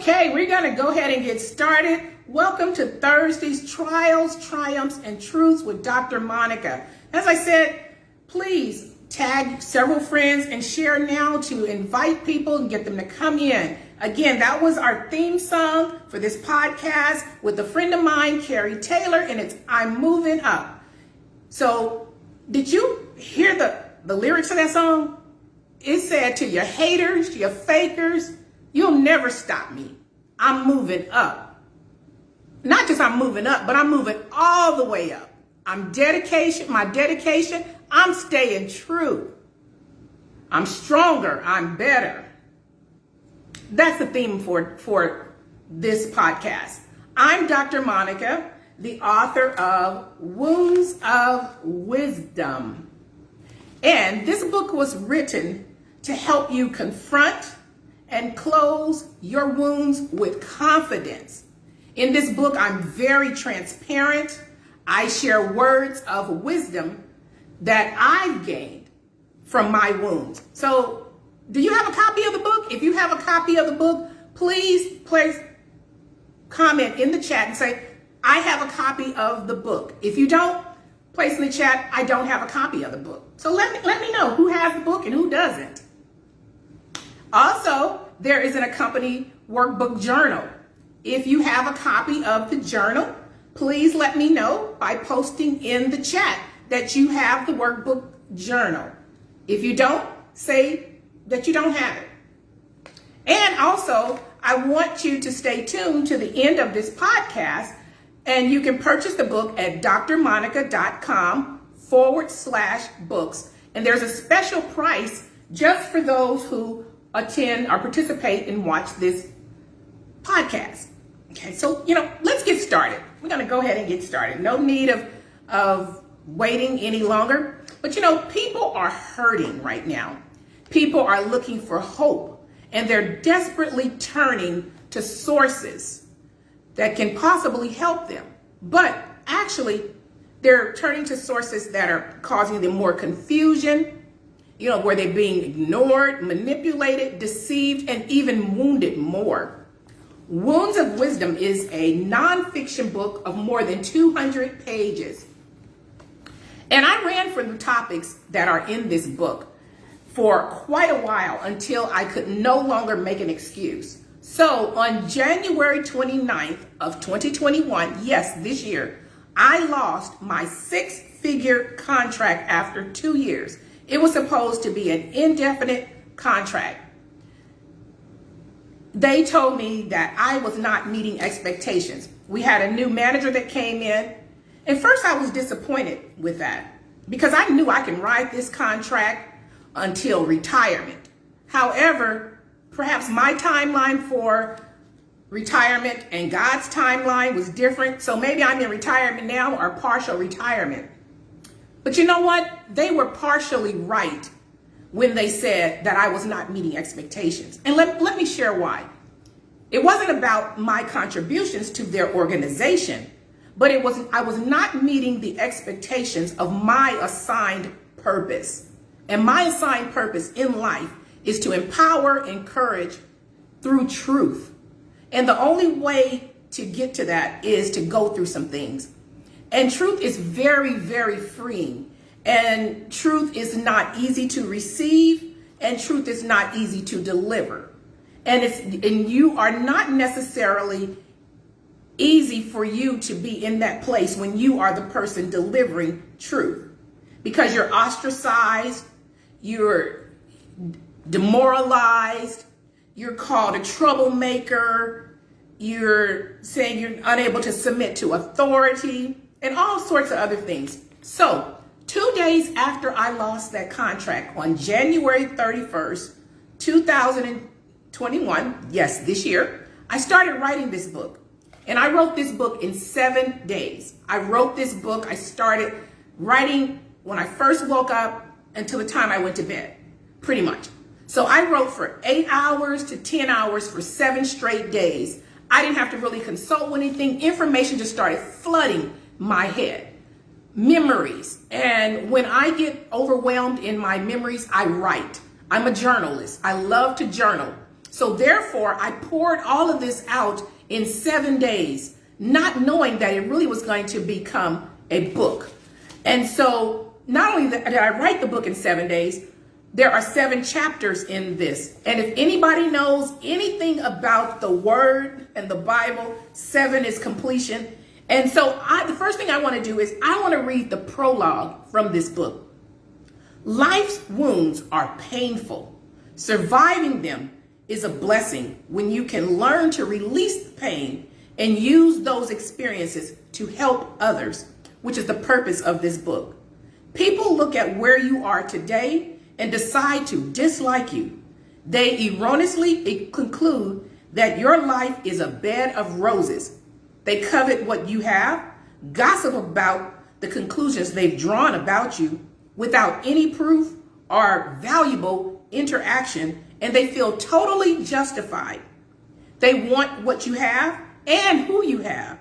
Okay, we're going to go ahead and get started. Welcome to Thursday's Trials, Triumphs, and Truths with Dr. Monica. As I said, please tag several friends and share now to invite people and get them to come in. Again, that was our theme song for this podcast with a friend of mine, Kari Taylor, and it's I'm Moving Up. So did you hear the lyrics of that song? It said, to your haters, to your fakers, you'll never stop me. I'm moving up. Not just I'm moving up, but I'm moving all the way up. I'm dedication, I'm staying true. I'm stronger, I'm better. That's the theme for this podcast. I'm Dr. Monica, the author of Wounds of Wisdom. And this book was written to help you confront and close your wounds with confidence. In this book, I'm very transparent. I share words of wisdom that I've gained from my wounds. So, do you have a copy of the book? If you have a copy of the book, please place comment in the chat and say, I have a copy of the book. If you don't, place in the chat, I don't have a copy of the book. So let me know who has the book and who doesn't. Also, there is an accompanying workbook journal. If you have a copy of the journal, please let me know by posting in the chat that you have the workbook journal. If you don't, say that you don't have it. And also, I want you to stay tuned to the end of this podcast, and you can purchase the book at drmonica.com/books. And there's a special price just for those who attend or participate and watch this podcast. Okay, so, let's get started. We're going to go ahead and get started. No need of waiting any longer. But, people are hurting right now. People are looking for hope, and they're desperately turning to sources that can possibly help them. But actually, they're turning to sources that are causing them more confusion, where they're being ignored, manipulated, deceived, and even wounded more. Wounds of Wisdom is a nonfiction book of more than 200 pages. And I ran from the topics that are in this book for quite a while until I could no longer make an excuse. So on January 29th of 2021, yes, this year, I lost my 6-figure contract after 2 years. It was supposed to be an indefinite contract. They told me that I was not meeting expectations. We had a new manager that came in. And first I was disappointed with that because I knew I can ride this contract until retirement. However, perhaps my timeline for retirement and God's timeline was different. So maybe I'm in retirement now or partial retirement. But you know what? They were partially right when they said that I was not meeting expectations. And let me share why. It wasn't about my contributions to their organization, but I was not meeting the expectations of my assigned purpose. And my assigned purpose in life is to empower, encourage through truth. And the only way to get to that is to go through some things. And truth is very, very freeing. And truth is not easy to receive, and truth is not easy to deliver. And you are not necessarily easy for you to be in that place when you are the person delivering truth, because you're ostracized, you're demoralized, you're called a troublemaker, you're saying you're unable to submit to authority, and all sorts of other things. So 2 days after I lost that contract on January 31st, 2021, yes, this year, I started writing this book. And I wrote this book in 7 days. I wrote this book. I started writing when I first woke up until the time I went to bed, pretty much. So I wrote for 8 hours to 10 hours for 7 straight days. I didn't have to really consult with anything. Information just started flooding my head. Memories. And when I get overwhelmed in my memories, I write. I'm a journalist. I love to journal. So therefore, I poured all of this out in 7 days, not knowing that it really was going to become a book. And so not only did I write the book in 7 days, there are 7 chapters in this. And if anybody knows anything about the Word and the Bible, 7 is completion. And so the first thing I want to do is I want to read the prologue from this book. Life's wounds are painful. Surviving them is a blessing when you can learn to release the pain and use those experiences to help others, which is the purpose of this book. People look at where you are today and decide to dislike you. They erroneously conclude that your life is a bed of roses. They covet what you have, gossip about the conclusions they've drawn about you without any proof or valuable interaction, and they feel totally justified. They want what you have and who you have.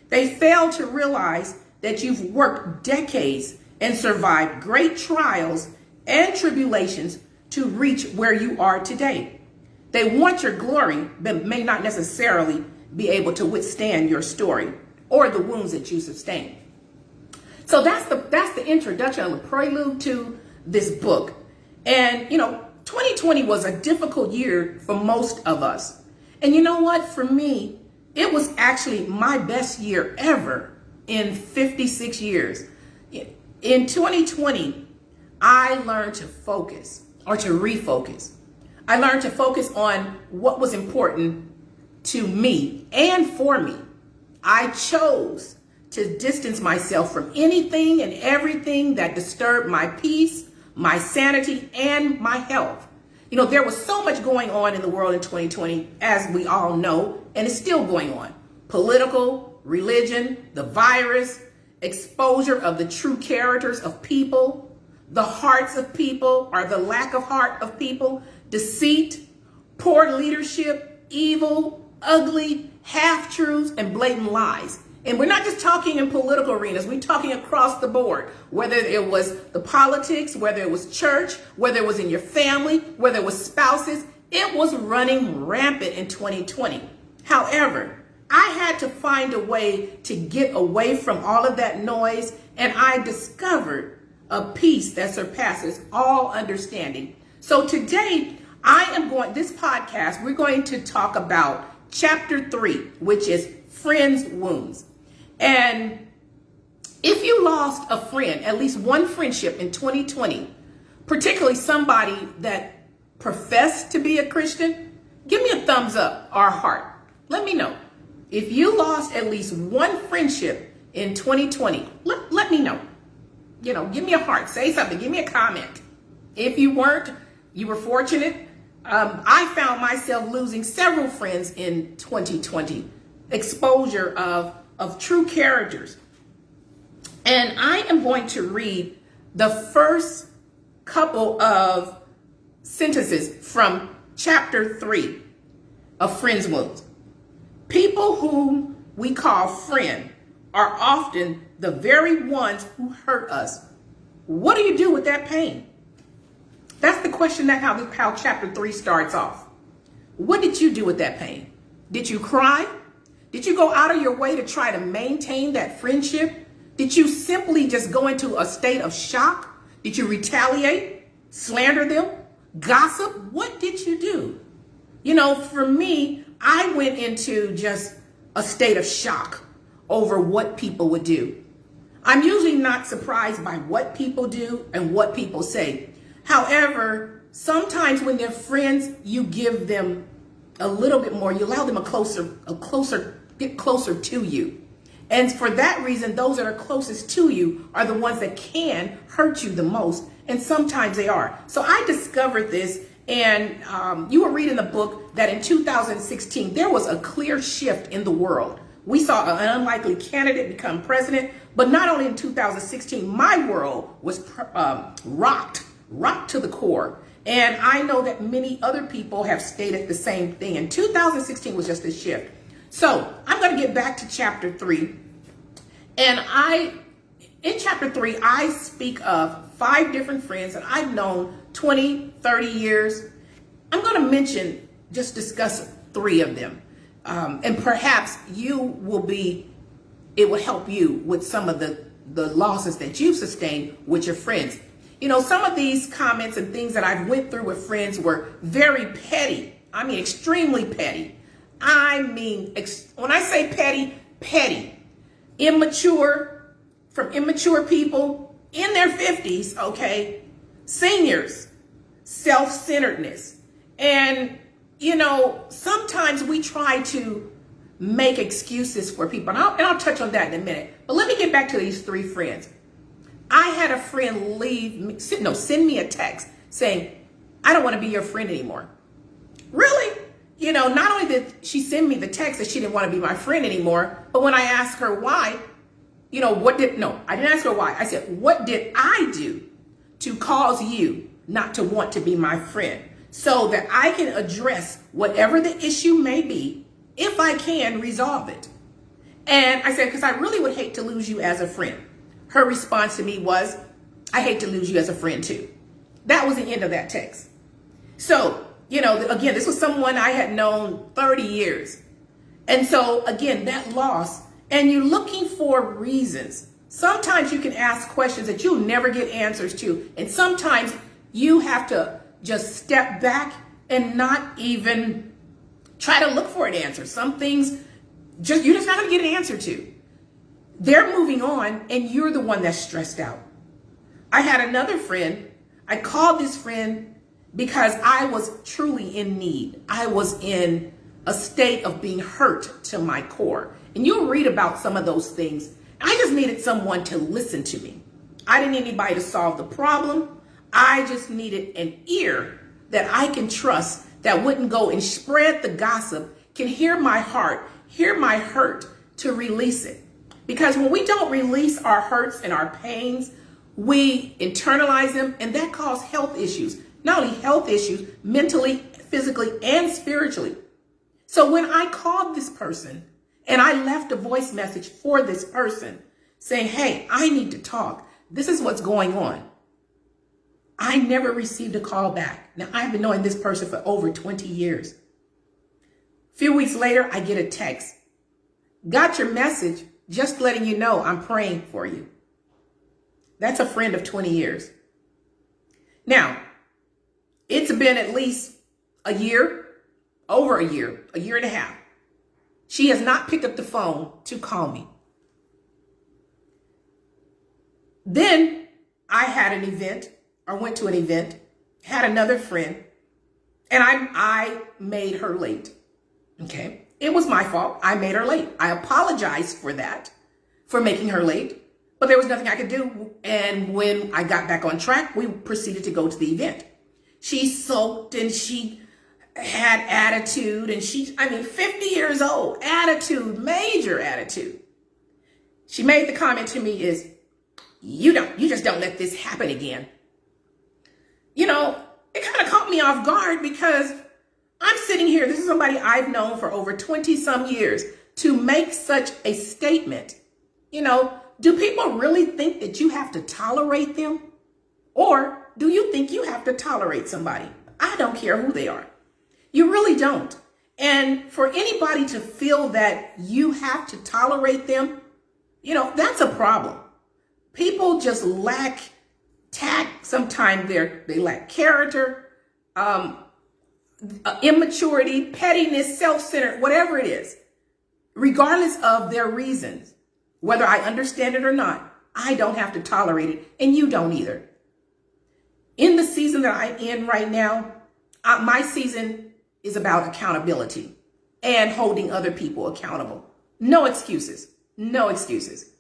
They fail to realize that you've worked decades and survived great trials and tribulations to reach where you are today. They want your glory, but may not necessarily be able to withstand your story or the wounds that you sustained. So that's the introduction, the prelude to this book. And 2020 was a difficult year for most of us. And you know what? For me, it was actually my best year ever in 56 years. In 2020, I learned to focus or to refocus. I learned to focus on what was important to me and for me. I chose to distance myself from anything and everything that disturbed my peace, my sanity, and my health. There was so much going on in the world in 2020, as we all know, and it's still going on. Political, religion, the virus, exposure of the true characters of people, the hearts of people, or the lack of heart of people, deceit, poor leadership, evil, ugly, half-truths, and blatant lies. And we're not just talking in political arenas, we're talking across the board, whether it was the politics, whether it was church, whether it was in your family, whether it was spouses, it was running rampant in 2020. However, I had to find a way to get away from all of that noise, and I discovered a peace that surpasses all understanding. So today, this podcast, we're going to talk about chapter 3, which is friends' wounds. And if you lost a friend, at least one friendship in 2020, particularly somebody that professed to be a Christian, give me a thumbs up or a heart. Let me know. If you lost at least one friendship in 2020, let me know. Give me a heart, say something, give me a comment. If you weren't, you were fortunate. I found myself losing several friends in 2020. Exposure of true characters. And I am going to read the first couple of sentences from chapter 3 of Friends' Wounds. People whom we call friend are often the very ones who hurt us. What do you do with that pain? That's the question how chapter 3 starts off. What did you do with that pain? Did you cry? Did you go out of your way to try to maintain that friendship? Did you simply just go into a state of shock? Did you retaliate, slander them, gossip? What did you do? For me, I went into just a state of shock over what people would do. I'm usually not surprised by what people do and what people say. However, sometimes when they're friends, you give them a little bit more. You allow them get closer to you. And for that reason, those that are closest to you are the ones that can hurt you the most. And sometimes they are. So I discovered this, and you were reading the book that in 2016, there was a clear shift in the world. We saw an unlikely candidate become president, but not only in 2016, my world was rocked to the core. And I know that many other people have stated the same thing. And 2016 was just a shift. So I'm going to get back to chapter 3. And in chapter 3, I speak of 5 different friends that I've known 20, 30 years. I'm going to mention just discuss 3 of them. And perhaps it will help you with some of the losses that you've sustained with your friends. You know, some of these comments and things that I went through with friends were very petty. I mean, extremely petty. I mean, when I say petty, petty. Immature, from immature people in their 50s, okay? Seniors, self-centeredness. And, you know, sometimes we try to make excuses for people. And I'll touch on that in a minute. But let me get back to these 3 friends. I had a friend send me a text saying, I don't want to be your friend anymore. Really? You know, not only did she send me the text that she didn't want to be my friend anymore, but when I asked her why, you know, I didn't ask her why. I said, what did I do to cause you not to want to be my friend so that I can address whatever the issue may be if I can resolve it? And I said, because I really would hate to lose you as a friend. Her response to me was, I hate to lose you as a friend too. That was the end of that text. So, you know, again, this was someone I had known 30 years. And so, again, that loss, and you're looking for reasons. Sometimes you can ask questions that you'll never get answers to. And sometimes you have to just step back and not even try to look for an answer. Some things you're just not going to get an answer to. They're moving on and you're the one that's stressed out. I had another friend. I called this friend because I was truly in need. I was in a state of being hurt to my core. And you'll read about some of those things. I just needed someone to listen to me. I didn't need anybody to solve the problem. I just needed an ear that I can trust that wouldn't go and spread the gossip, can hear my heart, hear my hurt to release it. Because when we don't release our hurts and our pains, we internalize them, and that causes health issues. Not only health issues, mentally, physically, and spiritually. So when I called this person and I left a voice message for this person saying, hey, I need to talk. This is what's going on. I never received a call back. Now, I've been knowing this person for over 20 years. A few weeks later, I get a text. Got your message. Just letting you know I'm praying for you. That's a friend of 20 years. Now, it's been at least a year, over a year and a half. She has not picked up the phone to call me. Then I had an event, or went to an event, had another friend, and I made her late. Okay. It was my fault. I made her late. I apologized for that, for making her late, but there was nothing I could do. And when I got back on track, we proceeded to go to the event. She sulked and she had attitude, and 50 years old, attitude, major attitude. She made the comment to me is, you just don't let this happen again. You know, it kind of caught me off guard because I'm sitting here, this is somebody I've known for over 20 some years, to make such a statement. You know, do people really think that you have to tolerate them? Or do you think you have to tolerate somebody? I don't care who they are. You really don't. And for anybody to feel that you have to tolerate them, you know, that's a problem. People just lack tact. Sometimes they lack character. Immaturity, pettiness, self-centered, whatever it is, regardless of their reasons, whether I understand it or not, I don't have to tolerate it, and you don't either. In the season that I'm in right now, my season is about accountability and holding other people accountable. No excuses. No excuses.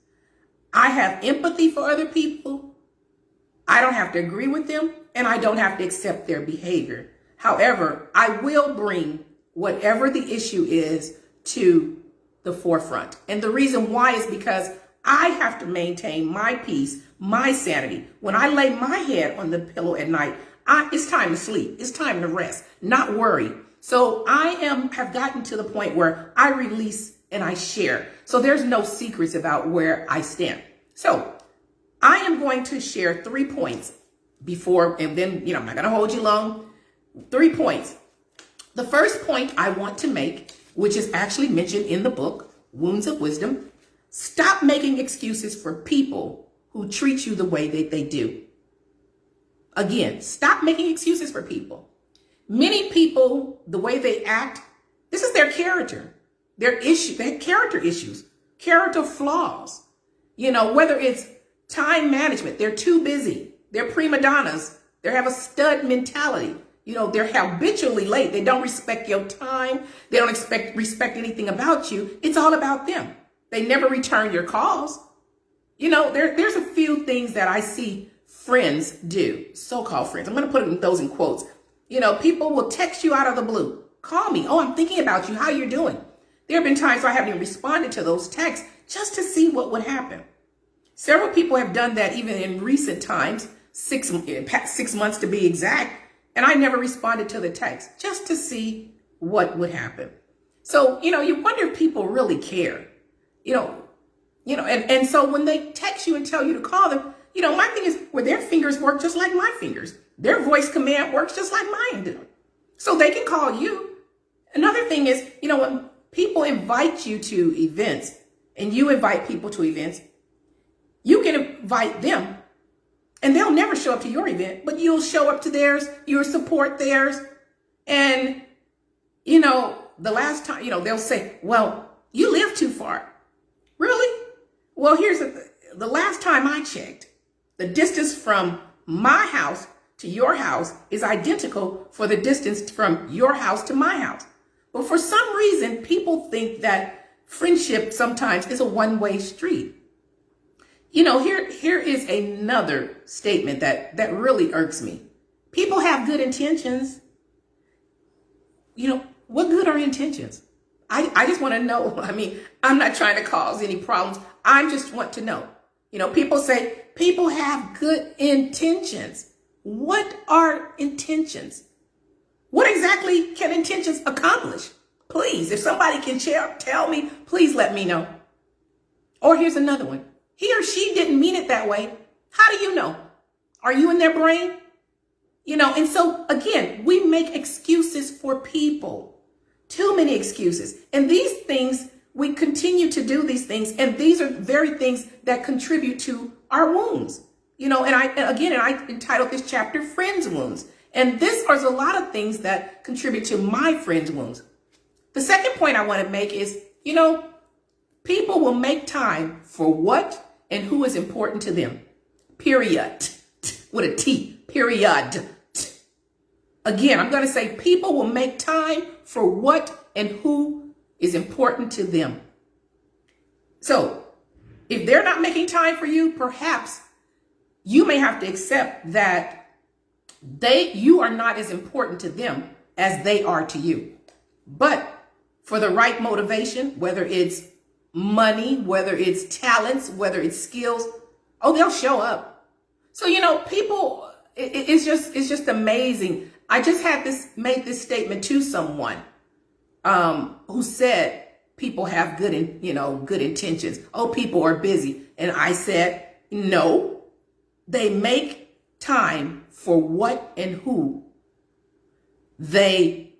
I have empathy for other people. I don't have to agree with them, and I don't have to accept their behavior. However, I will bring whatever the issue is to the forefront. And the reason why is because I have to maintain my peace, my sanity. When I lay my head on the pillow at night, it's time to sleep. It's time to rest, not worry. So I have gotten to the point where I release and I share. So there's no secrets about where I stand. So I am going to share 3 points before, and then, I'm not going to hold you long. 3 points The first point I want to make, which is actually mentioned in the book, Wounds of Wisdom, stop making excuses for people who treat you the way that they do. Again, stop making excuses for people. Many people, the way they act, this is their character, their character issues, character flaws. Whether it's time management, they're too busy, they're prima donnas, they have a stud mentality. They're habitually late. They don't respect your time. They don't respect anything about you. It's all about them. They never return your calls. There's a few things that I see friends do, so-called friends. I'm going to put those in quotes. People will text you out of the blue. Call me. Oh, I'm thinking about you. How you're doing? There have been times where I haven't even responded to those texts just to see what would happen. Several people have done that even in recent times, 6 months to be exact. And I never responded to the text just to see what would happen. So, you wonder if people really care, and so when they text you and tell you to call them, my thing is, well, their fingers work just like my fingers. Their voice command works just like mine do. So they can call you. Another thing is, when people invite you to events and you invite people to events, you can invite them. And they'll never show up to your event, but you'll show up to theirs, you'll support theirs. And, the last time, they'll say, well, you live too far. Really? Well, here's the last time I checked, the distance from my house to your house is identical for the distance from your house to my house. But for some reason, people think that friendship sometimes is a one-way street. Here is another statement that really irks me. People have good intentions. What good are intentions? I just want to know. I'm not trying to cause any problems. I just want to know. People say people have good intentions. What are intentions? What exactly can intentions accomplish? Please, if somebody can tell me, please let me know. Or here's another one. He or she didn't mean it that way. How do you know? Are you in their brain? And so again, we make excuses for people. Too many excuses. And these things, we continue to do these things. And these are very things that contribute to our wounds. And I entitled this chapter, Friends Wounds. And this is a lot of things that contribute to my friends' wounds. The second point I want to make is, people will make time for what and who is important to them. Period. With a T. Period. Again, I'm going to say people will make time for what and who is important to them. So if they're not making time for you, perhaps you may have to accept that you are not as important to them as they are to you. But for the right motivation, whether it's money, whether it's talents, whether it's skills, they'll show up. So, people, it's just amazing. I just made this statement to someone who said people have good intentions. Oh, people are busy. And I said, no, they make time for what and who they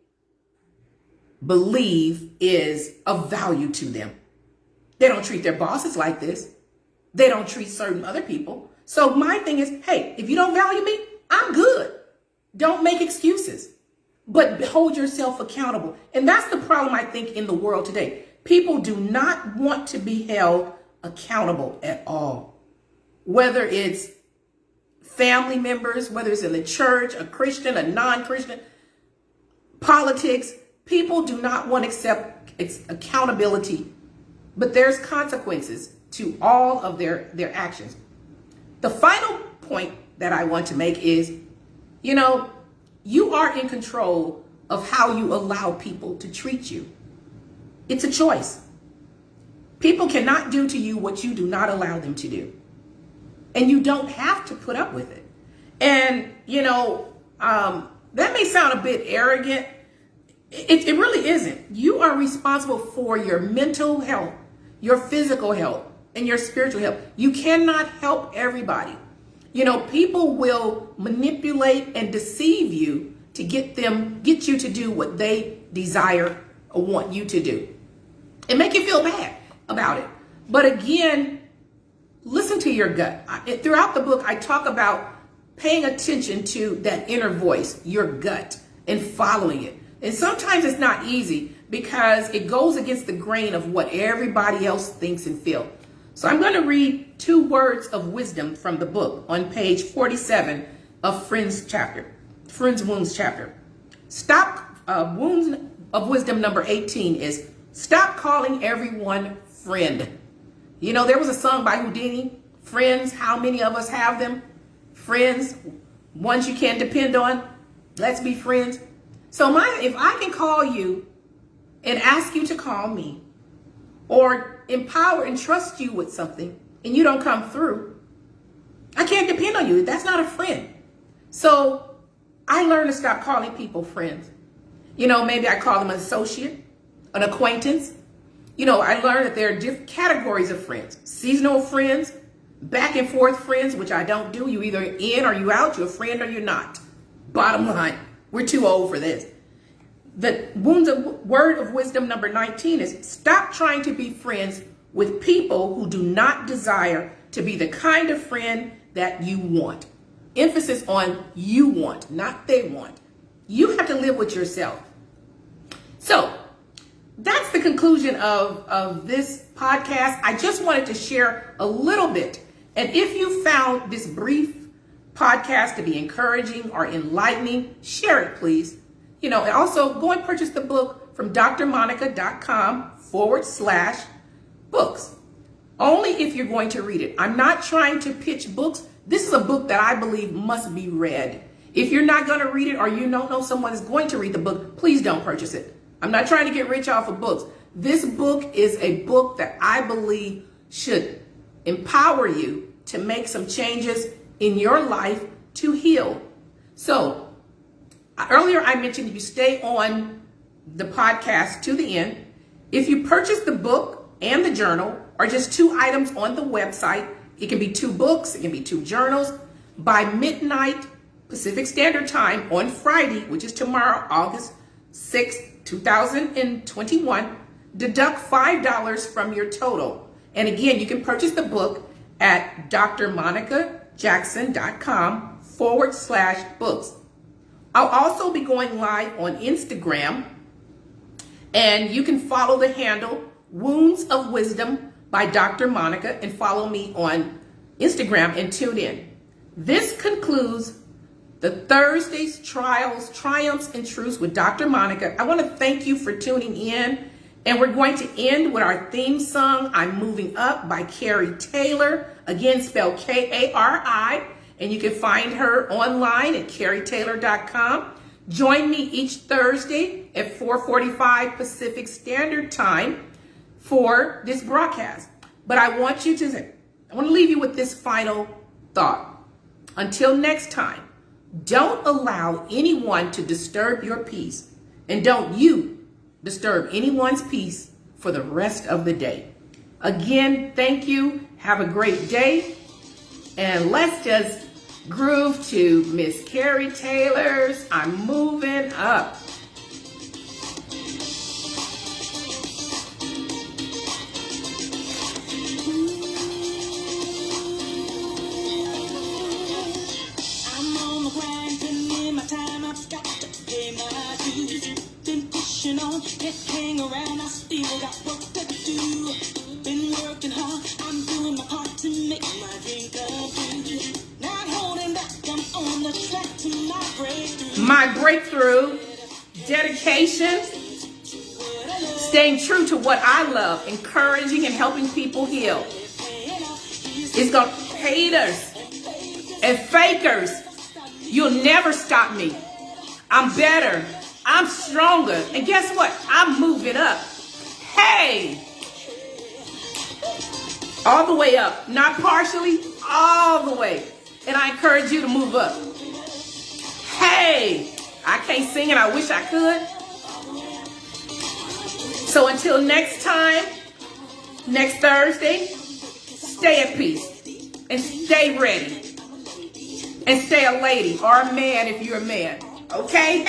believe is of value to them. They don't treat their bosses like this. They don't treat certain other people. So my thing is, hey, if you don't value me, I'm good. Don't make excuses, but hold yourself accountable. And that's the problem, I think, in the world today. People do not want to be held accountable at all. Whether it's family members, whether it's in the church, a Christian, a non-Christian, politics, people do not want to accept accountability. But there's consequences to all of their actions. The final point that I want to make is, you are in control of how you allow people to treat you. It's a choice. People cannot do to you what you do not allow them to do. And you don't have to put up with it. And, that may sound a bit arrogant. It really isn't. You are responsible for your mental health, your physical health, and your spiritual health. You cannot help everybody. People will manipulate and deceive you to get you to do what they desire or want you to do, and make you feel bad about it. But again, listen to your gut. Throughout the book, I talk about paying attention to that inner voice, your gut, and following it. And sometimes it's not easy because it goes against the grain of what everybody else thinks and feels. So I'm going to read 2 words of wisdom from the book on page 47 of Friends Wounds chapter. Wounds of wisdom number 18 is stop calling everyone friend. You know, there was a song by Houdini, Friends, how many of us have them? Friends, ones you can't depend on. Let's be friends. So if I can call you and ask you to call me, or empower and trust you with something, and you don't come through, I can't depend on you. That's not a friend. So I learned to stop calling people friends. You know, maybe I call them an associate, an acquaintance. You know, I learned that there are different categories of friends. Seasonal friends, back and forth friends, which I don't do. You either in or you out. You're a friend or you're not. Bottom line, we're too old for this. The word of wisdom number 19 is stop trying to be friends with people who do not desire to be the kind of friend that you want. Emphasis on you want, not they want. You have to live with yourself. So that's the conclusion of this podcast. I just wanted to share a little bit. And if you found this brief podcast to be encouraging or enlightening, share it, please. You know, and also go and purchase the book from drmonica.com/books. Only if you're going to read it. I'm not trying to pitch books. This is a book that I believe must be read. If you're not going to read it, or you don't know someone is going to read the book, please don't purchase it. I'm not trying to get rich off of books. This book is a book that I believe should empower you to make some changes in your life to heal. So earlier I mentioned if you stay on the podcast to the end, if you purchase the book and the journal, or just 2 items on the website, it can be 2 books, it can be 2 journals, by midnight Pacific Standard Time on Friday, which is tomorrow, August 6th, 2021, deduct $5 from your total. And again, you can purchase the book at drmonicajackson.com/books. I'll also be going live on Instagram, and you can follow the handle Wounds of Wisdom by Dr. Monica and follow me on Instagram and tune in. This concludes the Thursday's Trials, Triumphs, and Truths with Dr. Monica. I want to thank you for tuning in, and we're going to end with our theme song, I'm Moving Up by Kari Taylor, again spelled Kari, and you can find her online at KariTaylor.com. Join me each Thursday at 4:45 Pacific Standard Time for this broadcast. But I want to leave you with this final thought. Until next time, don't allow anyone to disturb your peace, and don't you disturb anyone's peace for the rest of the day. Again, thank you. Have a great day. And let's just groove to Miss Kari Taylor's I'm Moving Up. Can't hang around, I still got work to do. Been working hard, I'm doing my part to make my dream come true. Not holding back, I'm on the track to my breakthrough. My breakthrough, dedication, staying true to what I love, encouraging and helping people heal. It's got haters and fakers. You'll never stop me. I'm better. I'm stronger. And guess what? I'm moving up. Hey! All the way up. Not partially, all the way. And I encourage you to move up. Hey! I can't sing and I wish I could. So until next time, next Thursday, stay at peace. And stay ready. And stay a lady or a man if you're a man. Okay?